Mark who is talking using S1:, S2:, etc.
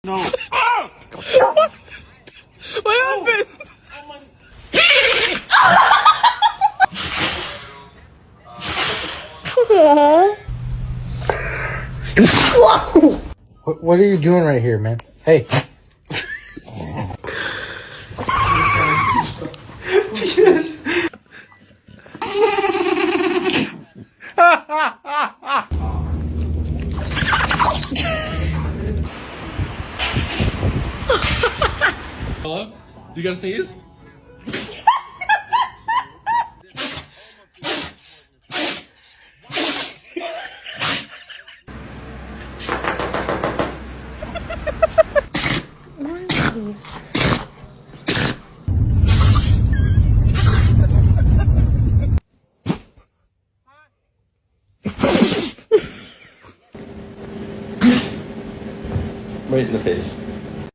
S1: No.
S2: What happened?
S3: What are you doing right here, man? Hey.
S1: Hello? You guys sneeze? Right in the face.